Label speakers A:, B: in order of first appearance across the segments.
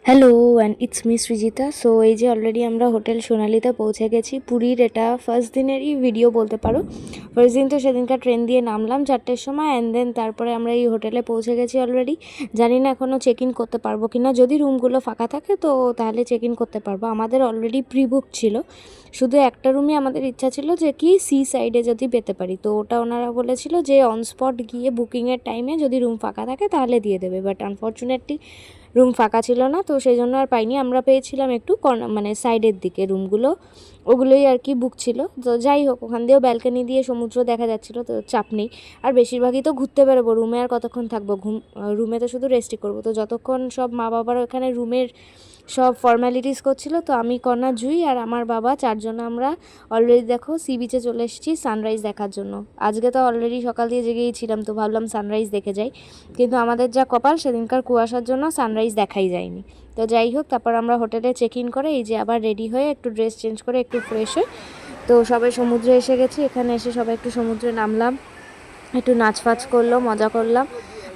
A: Hello and it's me Srijita. So এই যে already আমরা হোটেল সোনালিতে পৌঁছে গেছি। পুরীর এটা ফার্স্ট দিনেরই ভিডিও বলতে পারো। ফার্স্ট দিন তো সেদিনকার ট্রেন দিয়ে নামলাম 4টের সময়, অ্যান্ড দেন তারপরে আমরা এই হোটেলে পৌঁছে গেছি অলরেডি। জানি না এখনও চেক ইন করতে পারবো কি না, যদি রুমগুলো ফাঁকা থাকে তো তাহলে চেক ইন করতে পারবো। আমাদের অলরেডি প্রি বুক ছিল, শুধু একটা রুমই আমাদের ইচ্ছা ছিল যে কি সি সাইডে যদি পেতে পারি, তো ওটা ওনারা বলেছিল যে অন স্পট গিয়ে বুকিংয়ের টাইমে যদি রুম ফাঁকা থাকে তাহলে দিয়ে দেবে, বাট আনফর্চুনেটলি রুম ফাঁকা ছিল না, তো সেই জন্য আর পাইনি। আমরা পেয়েছিলাম একটু মানে সাইডের দিকে রুমগুলো, ওগুলোই আর কি বুক ছিল। তো যাই হোক, ওখান দিয়েও ব্যালকানি দিয়ে সমুদ্র দেখা যাচ্ছিলো, তো চাপ নেই। আর বেশিরভাগই তো ঘুরতে বেরোবো, রুমে আর কতক্ষণ থাকবো, রুমে তো শুধু রেস্টই করবো। তো যতক্ষণ সব মা বাবার ওখানে রুমের সব ফর্ম্যালিটিস করছিল, তো আমি, কণা, জুই আর আমার বাবা চারজন আমরা অলরেডি দেখো সি বিচে চলে এসেছি সানরাইজ দেখার জন্য। আজকে তো অলরেডি সকাল দিয়ে জেগেই ছিলাম, তো ভাবলাম সানরাইজ দেখে যাই, কিন্তু আমাদের যা কপাল সেদিনকার কুয়াশার জন্য সানরাইজ দেখাই যায়নি। তো যাই হোক, তারপর আমরা হোটেলে চেক ইন করে এই যে আবার রেডি হয়ে একটু ড্রেস চেঞ্জ করে একটু ফ্রেশ হয়ে তো সবাই সমুদ্রে এসে গেছি। এখানে এসে সবাই একটু সমুদ্রে নামলাম, একটু নাচ ফাচ করলো, মজা করলাম।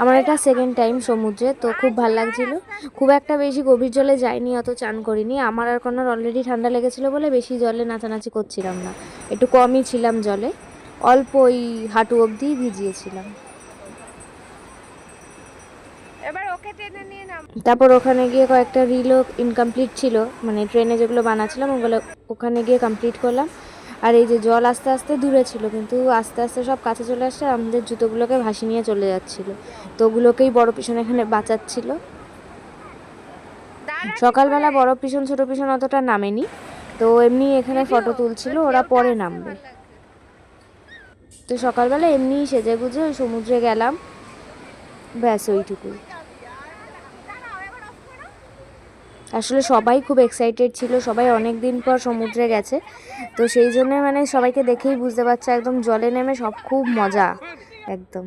A: আমার এটা সেকেন্ড টাইম সমুদ্রে, তো খুব ভালো লাগছিল। খুব একটা বেশি গভীর জলে যাইনি, অত চান করিনি। আমার আর কোনো অলরেডি ঠান্ডা লেগেছিলো বলে বেশি জলে নাচানাচি করছিলাম না, একটু কমই ছিলাম জলে, অল্প ওই হাঁটু অবধি ভিজিয়েছিলাম।
B: এবার ওকে টেনে নিয়ে নাম।
A: তারপর ওখানে গিয়ে কয়েকটা রিলও ইনকমপ্লিট ছিল, মানে ট্রেনে যেগুলো বানাচ্ছিলাম ওগুলো ওখানে গিয়ে কমপ্লিট করলাম। আর এই যে জল আস্তে আস্তে দূরে ছিল, কিন্তু আস্তে আস্তে সব কাছে চলে আসছে, আর আমাদের জুতোগুলোকে ভাসি নিয়ে চলে যাচ্ছিলো, তো ওগুলোকেই বড় পিছন এখানে বাঁচাচ্ছিল। সকালবেলা বড় পিছন ছোট পিছন অতটা নামেনি, তো এমনি এখানে ফটো তুলছিল, ওরা পরে নামবে। তো সকালবেলা এমনিই সেজে গুজে ওই সমুদ্রে গেলাম, ব্যাস ওইটুকুই। আসলে সবাই খুব এক্সাইটেড ছিল, সবাই অনেক দিন পর সমুদ্রে গেছে, তো সেই জন্য মানে সবাইকে দেখেই বুঝতে পারছে একদম জলে নেমে সব খুব মজা একদম।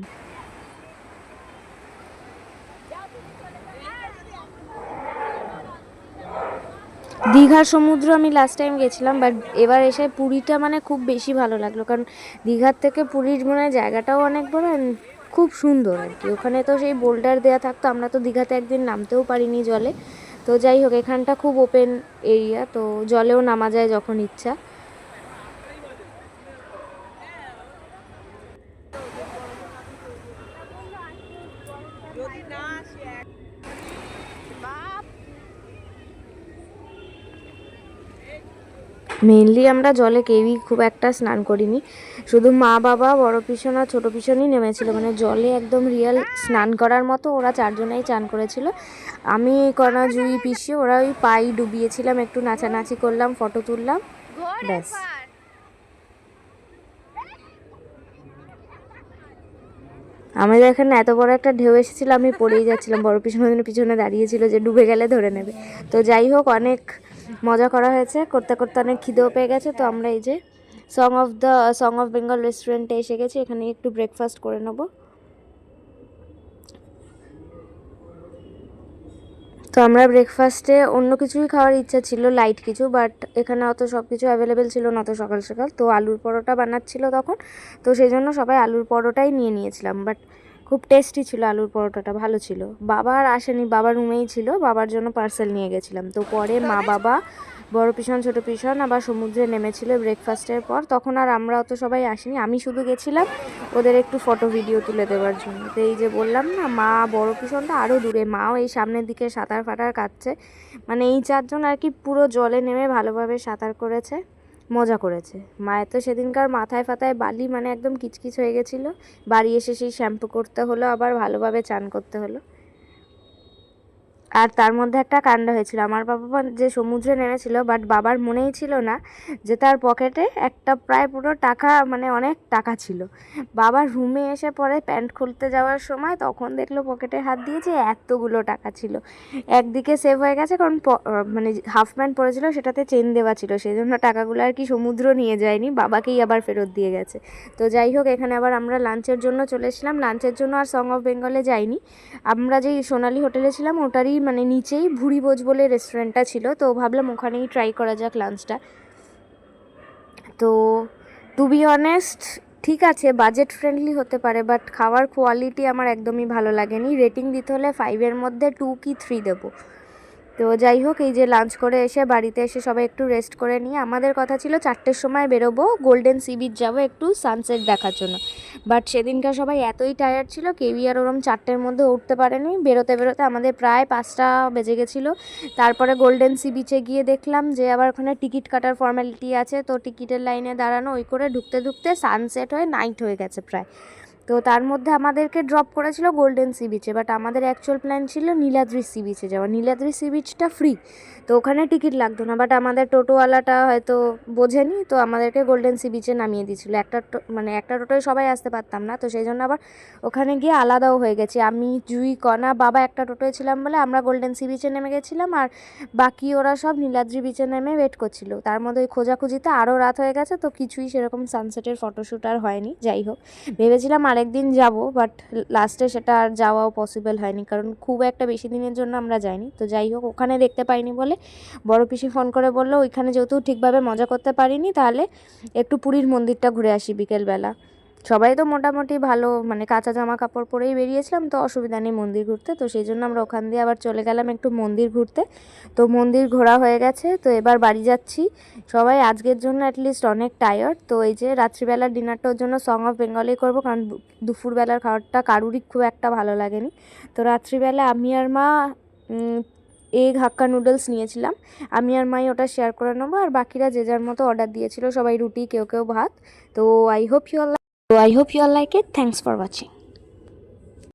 A: দীঘার সমুদ্র আমি লাস্ট টাইম গেছিলাম, বাট এবার এসে পুরীটা মানে খুব বেশি ভালো লাগলো, কারণ দীঘার থেকে পুরীর মানে জায়গাটাও অনেক বড়, খুব সুন্দর আর কি। ওখানে তো সেই বোল্ডার দেওয়া থাকতো, আমরা তো দীঘাতে একদিন নামতেও পারিনি জলে। তো যাই হোক, এখানটা খুব ওপেন এরিয়া, তো জলেও নামা যায় যখন ইচ্ছা। মেনলি আমরা জলে কেউই খুব একটা স্নান করিনি, শুধু মা বাবা, বড় পিছন আর ছোটো পিছনই নেমেছিল, মানে জলে একদম রিয়েল স্নান করার মতো ওরা চারজনেই চান করেছিল। আমি, কণা, জুই, পিসি, ওরা ওই পাই ডুবিয়েছিলাম, একটু নাচানাচি করলাম, ফটো তুললাম, ব্যাস। আমাদের এখানে এত বড় একটা ঢেউ এসেছিল, আমি পড়েই যাচ্ছিলাম, বড় পিছনে পিছনে দাঁড়িয়েছিল যে ডুবে গেলে ধরে নেবে। তো যাই হোক, অনেক মজা করা হয়েছে, করতে করতে অনেক খিদেও পেয়ে গেছে, তো আমরা এই যে সং অফ বেঙ্গল রেস্টুরেন্টে এসে গেছি, এখানে একটু ব্রেকফাস্ট করে নেবো। তো আমরা ব্রেকফাস্টে অন্য কিছুই খাওয়ার ইচ্ছা ছিল, লাইট কিছু, বাট এখানে অত সব কিছু অ্যাভেলেবেল ছিল না, অত সকাল সকাল। তো আলুর পরোটা বানাচ্ছিল তখন, তো সেই জন্য সবাই আলুর পরোটাই নিয়ে নিয়েছিলাম, বাট খুব টেস্টি ছিল আলুর পরোটাটা, ভালো ছিল। বাবা আর আসেনি, বাবার রুমেই ছিল, বাবার জন্য পার্সেল নিয়ে গেছিলাম। তো পরে মা বাবা, বড় পিছন ছোট পিছন আবার সমুদ্রে নেমেছিল ব্রেকফাস্টের পর, তখন আর আমরা অত সবাই আসিনি, আমি শুধু গেছিলাম ওদের একটু ফটো ভিডিও তুলে দেওয়ার জন্য। তো এই যে বললাম না, মা বড় পিছনটা আরও দূরে, মাও এই সামনের দিকে সাঁতার ফাটার কাটছে, মানে এই চারজন আর কি পুরো জলে নেমে ভালোভাবে সাঁতার করেছে, মজা করেছে। মায়ের তো সেদিনকার মাথায় ফাতায় বালি, মানে একদম কিচকিচ হয়ে গেছিলো, বাড়ি এসে সেই শ্যাম্পু করতে হলো, আবার ভালোভাবে চান করতে হলো। আর তার মধ্যে একটা কাণ্ড হয়েছিল, আমার বাবা যে সমুদ্রে নেমেছিল, বাট বাবার মনেই ছিল না যে তার পকেটে একটা প্রায় পুরো টাকা, মানে অনেক টাকা ছিল। বাবার রুমে এসে পরে প্যান্ট খুলতে যাওয়ার সময় তখন দেখলো পকেটে হাত দিয়েছে, এতগুলো টাকা ছিল। একদিকে সেভ হয়ে গেছে, কারণ মানে হাফ প্যান্ট পরেছিল, সেটাতে চেন দেওয়া ছিল, সেই জন্য টাকাগুলো আর কি সমুদ্র নিয়ে যায়নি, বাবাকেই আবার ফেরত দিয়ে গেছে। তো যাই হোক, এখানে আবার আমরা লাঞ্চের জন্য চলে এসেছিলাম, লাঞ্চের জন্য আর সং অফ বেঙ্গলে যাইনি, আমরা যেই সোনালি হোটেলে ছিলাম ওটারই মানে নিচেই ভুড়িভোজ বলে রেস্টুরেন্টটা ছিল, তো ভাবলাম ওখানেই ট্রাই করা যাক লাঞ্চটা। তো টু বি অনেস্ট, ঠিক আছে, বাজেট ফ্রেন্ডলি হতে পারে, বাট খাওয়ার কোয়ালিটি আমার একদমই ভালো লাগেনি। রেটিং দিতে হলে 5-এর মধ্যে 2 কি 3 দেবো। তো যাই হোক, এই যে লাঞ্চ করে এসে বাড়িতে এসে সবাই একটু রেস্ট করে নিয়ে আমাদের কথা ছিল 4টের সময় বেরোবো, গোল্ডেন সি বিচ যাবো একটু সানসেট দেখার জন্য। বাট সেদিনকার সবাই এতই টায়ার্ড ছিল, কেউই আর ওরম 4টের মধ্যে উঠতে পারেনি। বেরোতে বেরোতে আমাদের প্রায় 5টা বেজে গেছিলো। তারপরে গোল্ডেন সি বিচে গিয়ে দেখলাম যে আবার ওখানে টিকিট কাটার ফর্মালিটি আছে, তো টিকিটের লাইনে দাঁড়ানো, ওই করে ঢুকতে ঢুকতে সানসেট হয়ে নাইট হয়ে গেছে প্রায়। তো তার মধ্যে আমাদেরকে ড্রপ করেছিল গোল্ডেন সি বিচে, বাট আমাদের অ্যাকচুয়াল প্ল্যান ছিল নীলাদ্রি সি বিচে যাওয়া। নীলাদ্রি সি বিচটা ফ্রি, তো ওখানে টিকিট লাগতো না, বাট আমাদের টোটোওয়ালাটা হয়তো বোঝেনি, তো আমাদেরকে গোল্ডেন সি বিচে নামিয়ে দিয়েছিলো। একটা টোটোয় সবাই আসতে পারতাম না, তো সেই জন্য আবার ওখানে গিয়ে আলাদাও হয়ে গেছি। আমি, জুই, কণা, বাবা একটা টোটোয় ছিলাম বলে আমরা গোল্ডেন সি বিচে নেমে গেছিলাম, আর বাকি ওরা সব নীলাদ্রি বিচে নেমে ওয়েট করছিল। তার মধ্যে ওই খোঁজাখুঁজিতে আরও রাত হয়ে গেছে, তো কিছুই সেরকম সানসেটের ফটোশ্যুট আর হয়নি। যাই হোক, ভেবেছিলাম আরেকদিন যাব, বাট লাস্টে সেটা আর যাওয়াও পসিবল হয়নি, কারণ খুব একটা বেশি দিনের জন্য আমরা যাইনি। তো যাই হোক, ওখানে দেখতে পাইনি বলে বড় পিসি ফোন করে বললো ওইখানে যেহেতু ঠিকভাবে মজা করতে পারিনি, তাহলে একটু পুরীর মন্দিরটা ঘুরে আসি বিকেলবেলা। সবাই তো মোটামুটি ভালো, মানে কাঁচা জামা কাপড় পরেই বেরিয়েছিলাম, তো অসুবিধা নেই মন্দির ঘুরতে। তো সেই জন্য আমরা ওখান দিয়ে আবার চলে গেলাম একটু মন্দির ঘুরতে। তো মন্দির ঘোরা হয়ে গেছে, তো এবার বাড়ি যাচ্ছি। সবাই আজকের জন্য অ্যাটলিস্ট অনেক টায়ার্ড। তো এই যে রাত্রিবেলার ডিনারটার জন্য সং অফ বেঙ্গলেই করবো, কারণ দুপুরবেলার খাবারটা কারুরই খুব একটা ভালো লাগেনি। তো রাত্রিবেলা আমি আর মা এগ হাক্কা নুডলস নিয়েছিলাম, আমি আর মাই ওটা শেয়ার করে নেবো, আর বাকিরা যে যার মতো অর্ডার দিয়েছিল, সবাই রুটি, কেউ কেউ ভাত। তো I hope you all like it. Thanks for watching.